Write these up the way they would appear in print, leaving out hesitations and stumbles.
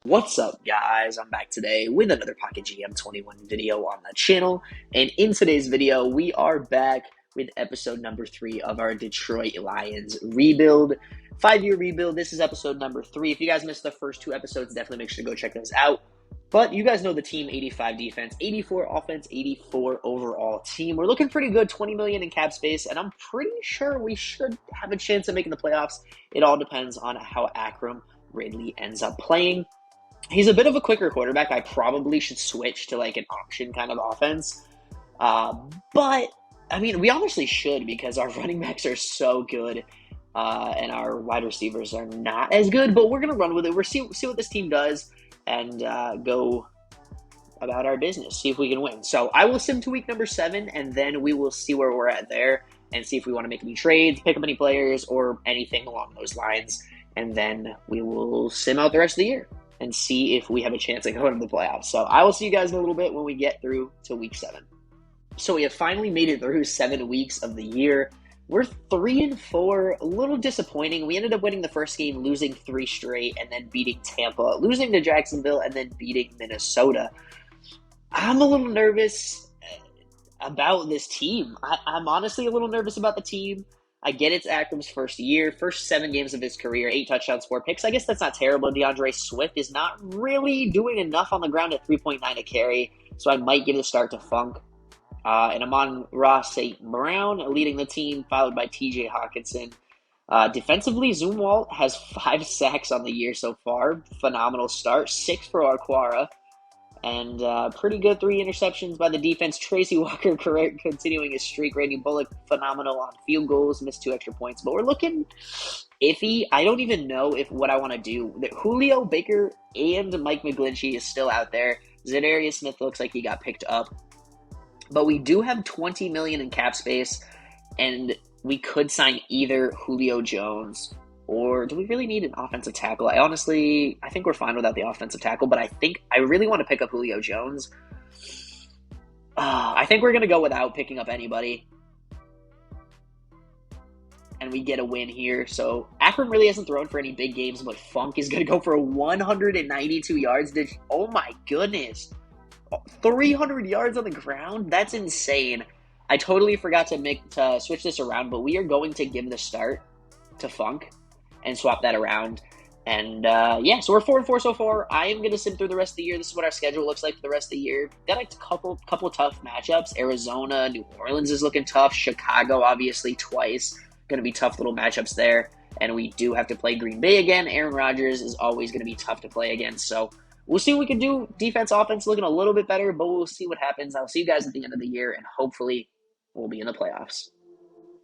What's up, guys? I'm back today with another Pocket GM21 video on the channel, and in today's video, we are back with episode number 3 of our Detroit Lions rebuild. 5-year rebuild. This is episode number 3. If you guys missed the first 2 episodes, definitely make sure to go check those out. But you guys know the team: 85 defense, 84 offense, 84 overall team. We're looking pretty good, 20 million in cap space, and I'm pretty sure we should have a chance of making the playoffs. It all depends on how Akram Ridley ends up playing. He's a bit of a quicker quarterback. I probably should switch to like an option kind of offense. But, I mean, we honestly should because our running backs are so good and our wide receivers are not as good. But we're going to run with it. We'll see what this team does and go about our business, see if we can win. So I will sim to week number 7, and then we will see where we're at there and see if we want to make any trades, pick up any players, or anything along those lines. And then we will sim out the rest of the year and see if we have a chance at going to the playoffs. So I will see you guys in a little bit when we get through to week 7. So we have finally made it through 7 weeks of the year. We're 3-4, a little disappointing. We ended up winning the first game, losing 3 straight, and then beating Tampa, losing to Jacksonville, and then beating Minnesota. I'm a little nervous about this team. I'm honestly a little nervous about the team. I get it's Akram's first year, first 7 games of his career, 8 touchdowns, 4 picks. I guess that's not terrible. DeAndre Swift is not really doing enough on the ground at 3.9 a carry, so I might give the start to Funk. And Amon-Ra St. Brown leading the team, followed by TJ Hawkinson. Defensively, Zumwalt has 5 sacks on the year so far. Phenomenal start. 6 for Arquara. And pretty good 3 interceptions by the defense. Tracy Walker continuing his streak. Randy Bullock, phenomenal on field goals. Missed 2 extra points. But we're looking iffy. I don't even know if what I want to do. Julio Baker and Mike McGlinchey is still out there. Zadarius Smith looks like he got picked up. But we do have $20 million in cap space. And we could sign either Julio Jones or do we really need an offensive tackle? I think we're fine without the offensive tackle, but I really want to pick up Julio Jones. I think we're going to go without picking up anybody. And we get a win here. So Akram really hasn't thrown for any big games, but Funk is going to go for 192 yards. Oh my goodness. 300 yards on the ground? That's insane. I totally forgot to switch this around, but we are going to give the start to Funk and swap that around. And yeah, so we're 4-4 so far. I am going to sim through the rest of the year. This is what our schedule looks like for the rest of the year. Got a couple tough matchups. Arizona, New Orleans is looking tough. Chicago, obviously, twice. Going to be tough little matchups there. And we do have to play Green Bay again. Aaron Rodgers is always going to be tough to play against. So we'll see what we can do. Defense, offense looking a little bit better, but we'll see what happens. I'll see you guys at the end of the year, and hopefully we'll be in the playoffs.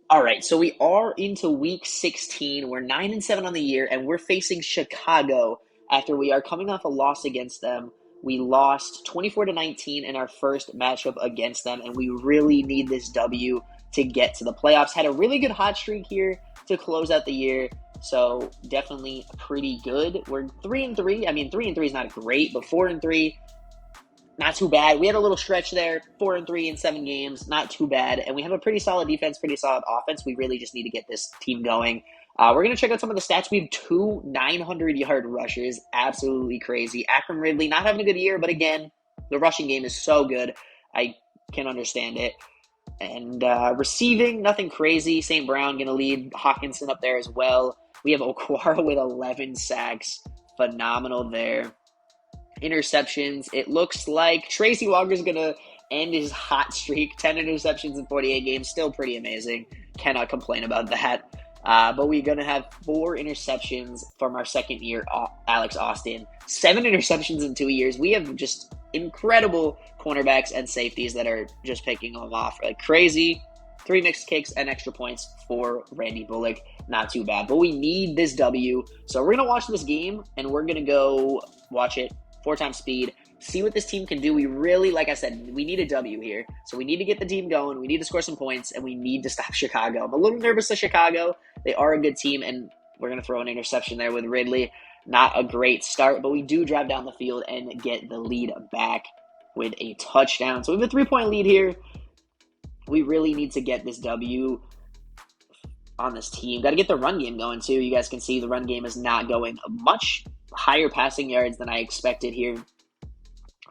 All right, so we are into week 16. We're 9-7 on the year, and we're facing Chicago after we are coming off a loss against them. We lost 24-19 in our first matchup against them, and we really need this W to get to the playoffs. Had a really good hot streak here to close out the year, so definitely pretty good. We're 3-3. I mean, 3-3 is not great, but 4-3. Not too bad. We had a little stretch there, 4-3 in 7 games, not too bad. And we have a pretty solid defense, pretty solid offense. We really just need to get this team going. We're going to check out some of the stats. We have 2 900-yard rushers. Absolutely crazy. Akram Ridley not having a good year, but again, the rushing game is so good. I can understand it. And receiving, nothing crazy. St. Brown going to lead Hawkinson up there as well. We have Okwara with 11 sacks. Phenomenal there. Interceptions, it looks like Tracy Walker's going to end his hot streak. 10 interceptions in 48 games, still pretty amazing. Cannot complain about that. But we're going to have 4 interceptions from our second year, Alex Austin. 7 interceptions in 2 years. We have just incredible cornerbacks and safeties that are just picking them off like crazy. 3 mixed kicks and extra points for Randy Bullock. Not too bad. But we need this W. So we're going to watch this game, and we're going to go watch it 4 times speed, see what this team can do. We really, like I said, we need a W here. So we need to get the team going. We need to score some points, and we need to stop Chicago. I'm a little nervous of Chicago. They are a good team, and we're going to throw an interception there with Ridley. Not a great start, but we do drive down the field and get the lead back with a touchdown. So we have a 3-point lead here. We really need to get this W on this team. Got to get the run game going, too. You guys can see the run game is not going much. higher passing yards than I expected here.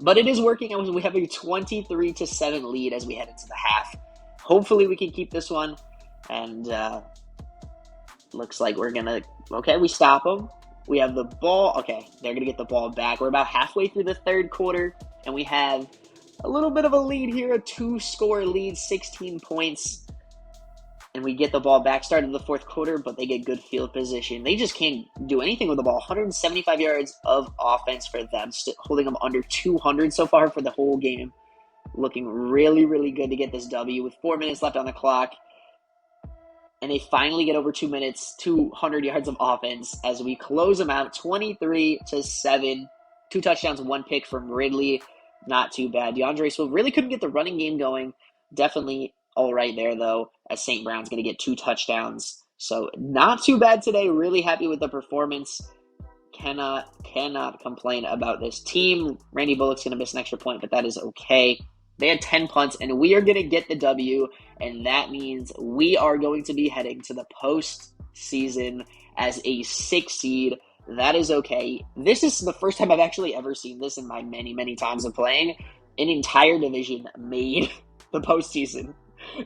But it is working. We have a 23-7 lead as we head into the half. Hopefully we can keep this one. And looks like we're going to... Okay, we stop them. We have the ball. Okay, they're going to get the ball back. We're about halfway through the third quarter, and we have a little bit of a lead here, a 2-score lead, 16 points. And we get the ball back, start of the fourth quarter, but they get good field position. They just can't do anything with the ball. 175 yards of offense for them, holding them under 200 so far for the whole game. Looking really, really good to get this W with 4 minutes left on the clock. And they finally get over 2 minutes, 200 yards of offense as we close them out 23-7. 2 touchdowns, 1 pick from Ridley. Not too bad. DeAndre Swift really couldn't get the running game going. Definitely all right there, though, as St. Brown's going to get 2 touchdowns. So not too bad today. Really happy with the performance. Cannot complain about this team. Randy Bullock's going to miss an extra point, but that is okay. They had 10 punts, and we are going to get the W, and that means we are going to be heading to the postseason as a 6 seed. That is okay. This is the first time I've actually ever seen this in my many, many times of playing. An entire division made the postseason.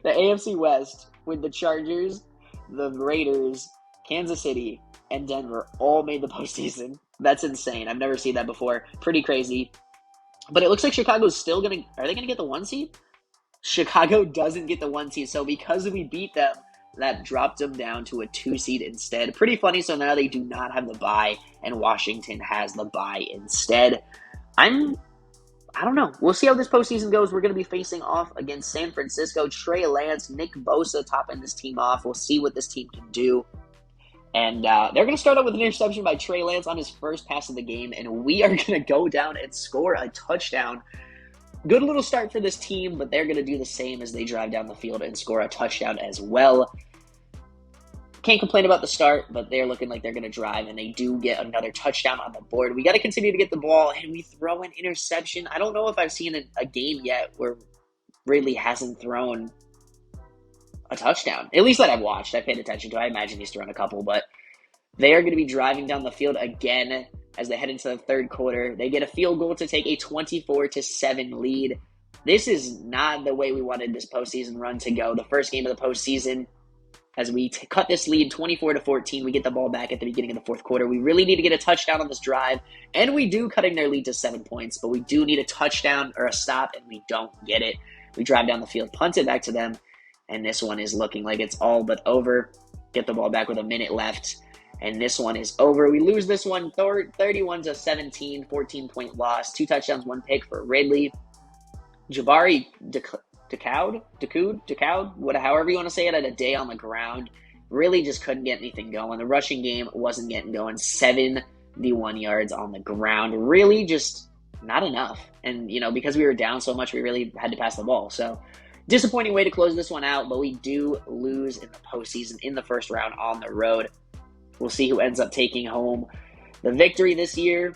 The AFC West with the Chargers, the Raiders, Kansas City, and Denver all made the postseason. That's insane. I've never seen that before. Pretty crazy. But it looks like Chicago's still going to... Are they going to get the 1 seed? Chicago doesn't get the 1 seed. So because we beat them, that dropped them down to a 2 seed instead. Pretty funny. So now they do not have the bye, and Washington has the bye instead. I don't know. We'll see how this postseason goes. We're going to be facing off against San Francisco. Trey Lance, Nick Bosa topping this team off. We'll see what this team can do. And they're going to start out with an interception by Trey Lance on his first pass of the game, and we are going to go down and score a touchdown. Good little start for this team, but they're going to do the same as they drive down the field and score a touchdown as well. Can't complain about the start, but they're looking like they're going to drive, and they do get another touchdown on the board. We got to continue to get the ball, and we throw an interception. I don't know if I've seen a game yet where Ridley hasn't thrown a touchdown. At least that I've watched. I paid attention to. I imagine he's thrown a couple, but they are going to be driving down the field again as they head into the third quarter. They get a field goal to take a 24-7 lead. This is not the way we wanted this postseason run to go. The first game of the postseason, as we cut this lead 24-14, we get the ball back at the beginning of the fourth quarter. We really need to get a touchdown on this drive, and we do, cutting their lead to 7 points, but we do need a touchdown or a stop, and we don't get it. We drive down the field, punt it back to them, and this one is looking like it's all but over. Get the ball back with a minute left, and this one is over. We lose this one 31-17, 14-point loss. 2 touchdowns, 1 pick for Ridley. Jabari Dacoud, however you want to say it, had a day on the ground. Really just couldn't get anything going. The rushing game wasn't getting going. 71 yards on the ground. Really just not enough. And, because we were down so much, we really had to pass the ball. So, disappointing way to close this one out, but we do lose in the postseason in the first round on the road. We'll see who ends up taking home the victory this year.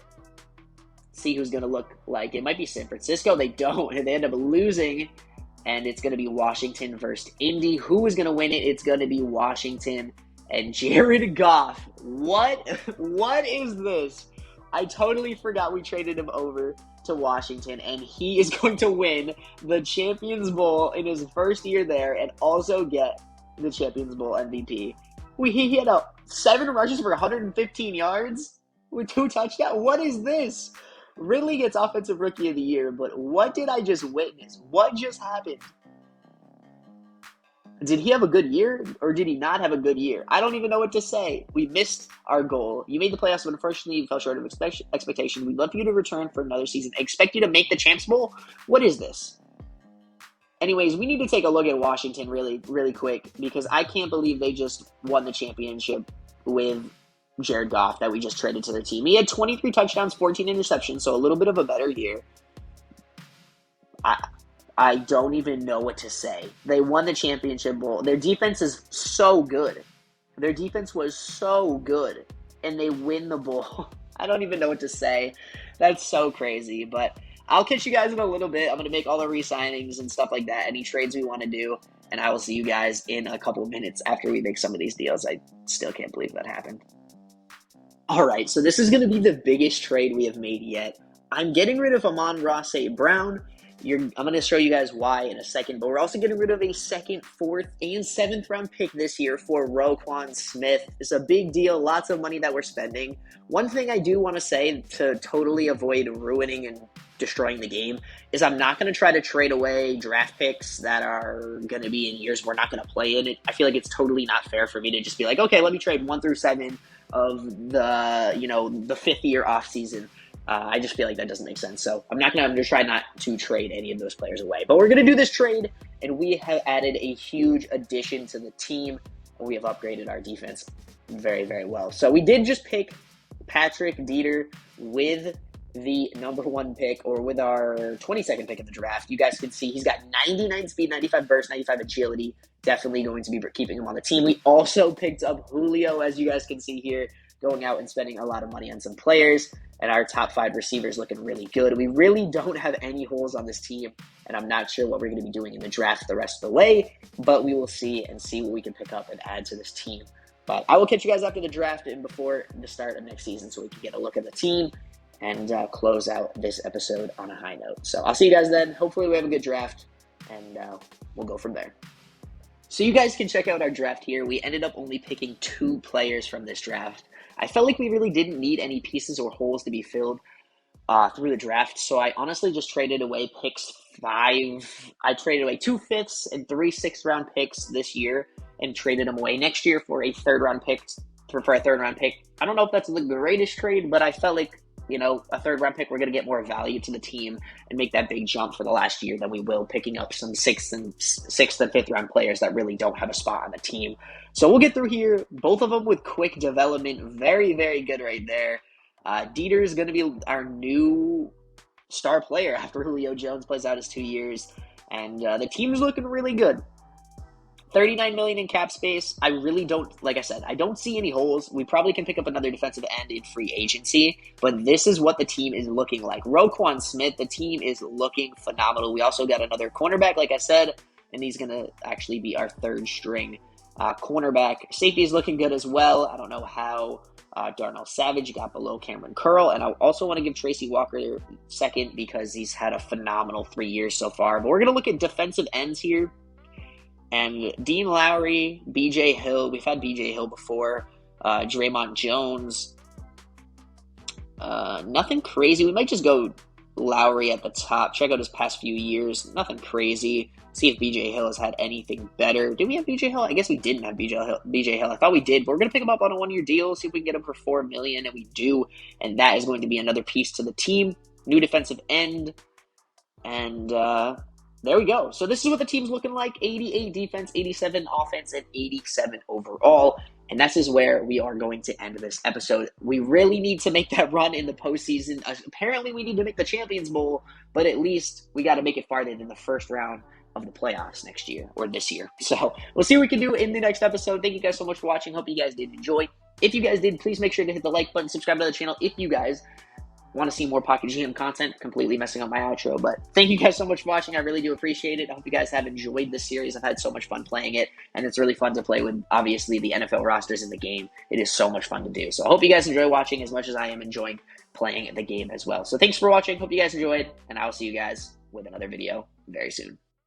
See who's going to look like. It might be San Francisco. They don't, and they end up losing, and it's going to be Washington versus Indy. Who is going to win it? It's going to be Washington and Jared Goff. What is this? I totally forgot we traded him over to Washington, and he is going to win the Champions Bowl in his first year there and also get the Champions Bowl MVP. He had 7 rushes for 115 yards with 2 touchdowns. What is this? Ridley gets Offensive Rookie of the Year, but what did I just witness? What just happened? Did he have a good year, or did he not have a good year? I don't even know what to say. We missed our goal. You made the playoffs, but unfortunately you fell short of expectation. We'd love for you to return for another season. Expect you to make the Champs Bowl? What is this? Anyways, we need to take a look at Washington really, really quick, because I can't believe they just won the championship with Jared Goff that we just traded to their team. He had 23 touchdowns, 14 interceptions, so a little bit of a better year. I don't even know what to say. They won the championship bowl. Their defense is so good. Their defense was so good, and they win the bowl. I don't even know what to say. That's so crazy, but I'll catch you guys in a little bit. I'm going to make all the re-signings and stuff like that, any trades we want to do, and I will see you guys in a couple of minutes after we make some of these deals. I still can't believe that happened. All right, so this is going to be the biggest trade we have made yet. I'm getting rid of Amon-Ra St. Brown. I'm going to show you guys why in a second, but we're also getting rid of a second, fourth, and seventh round pick this year for Roquan Smith. It's a big deal, lots of money that we're spending. One thing I do want to say to totally avoid ruining and destroying the game is I'm not going to try to trade away draft picks that are going to be in years we're not going to play in it. I feel like it's totally not fair for me to just be like, okay, let me trade 1 through 7 of the fifth year off season. I just feel like that doesn't make sense. So I'm going to try not to trade any of those players away. But we're going to do this trade, and we have added a huge addition to the team, and we have upgraded our defense very, very well. So we did just pick Patrick Dieter with the number 1 pick, or with our 22nd pick in the draft. You guys can see he's got 99 speed, 95 burst, 95 agility. Definitely going to be keeping him on the team. We also picked up Julio, as you guys can see here, going out and spending a lot of money on some players. And our top 5 receivers looking really good. We really don't have any holes on this team, and I'm not sure what we're going to be doing in the draft the rest of the way, but we will see what we can pick up and add to this team. But I will catch you guys after the draft and before the start of next season so we can get a look at the team and close out this episode on a high note. So I'll see you guys then. Hopefully we have a good draft, and we'll go from there. So you guys can check out our draft here. We ended up only picking 2 players from this draft. I felt like we really didn't need any pieces or holes to be filled through the draft, so I honestly just traded away picks 5. I traded away 2 fifths and 3 sixth-round picks this year and traded them away next year for a third-round pick. I don't know if that's the greatest trade, but I felt like, a third-round pick, we're going to get more value to the team and make that big jump for the last year than we will picking up some sixth and fifth-round players that really don't have a spot on the team. So we'll get through here. Both of them with quick development. Very, very good right there. Dieter is going to be our new star player after Julio Jones plays out his 2 years. And the team's looking really good. $39 million in cap space. I really don't, like I said, I don't see any holes. We probably can pick up another defensive end in free agency, but this is what the team is looking like. Roquan Smith, the team is looking phenomenal. We also got another cornerback, like I said, and he's going to actually be our 3rd string cornerback. Safety is looking good as well. I don't know how Darnell Savage got below Cameron Curl, and I also want to give Tracy Walker second because he's had a phenomenal 3 years so far. But we're going to look at defensive ends here. And Dean Lowry, BJ Hill, we've had BJ Hill before, Draymond Jones, nothing crazy. We might just go Lowry at the top, check out his past few years, nothing crazy, see if BJ Hill has had anything better. Did we have BJ Hill? I guess we didn't have BJ Hill. I thought we did, but we're going to pick him up on a 1-year deal, see if we can get him for $4 million, and we do, and that is going to be another piece to the team. New defensive end, and there we go. So this is what the team's looking like. 88 defense, 87 offense, and 87 overall. And this is where we are going to end this episode. We really need to make that run in the postseason. Apparently, we need to make the Champions Bowl, but at least we got to make it farther than the first round of the playoffs next year, or this year. So we'll see what we can do in the next episode. Thank you guys so much for watching. Hope you guys did enjoy. If you guys did, please make sure to hit the like button, subscribe to the channel if you guys want to see more Pocket GM content. Completely messing up my outro, but thank you guys so much for watching. I really do appreciate it. I hope you guys have enjoyed this series. I've had so much fun playing it, and it's really fun to play with, obviously, the NFL rosters in the game. It is so much fun to do. So I hope you guys enjoy watching as much as I am enjoying playing the game as well. So thanks for watching. Hope you guys enjoyed, and I will see you guys with another video very soon.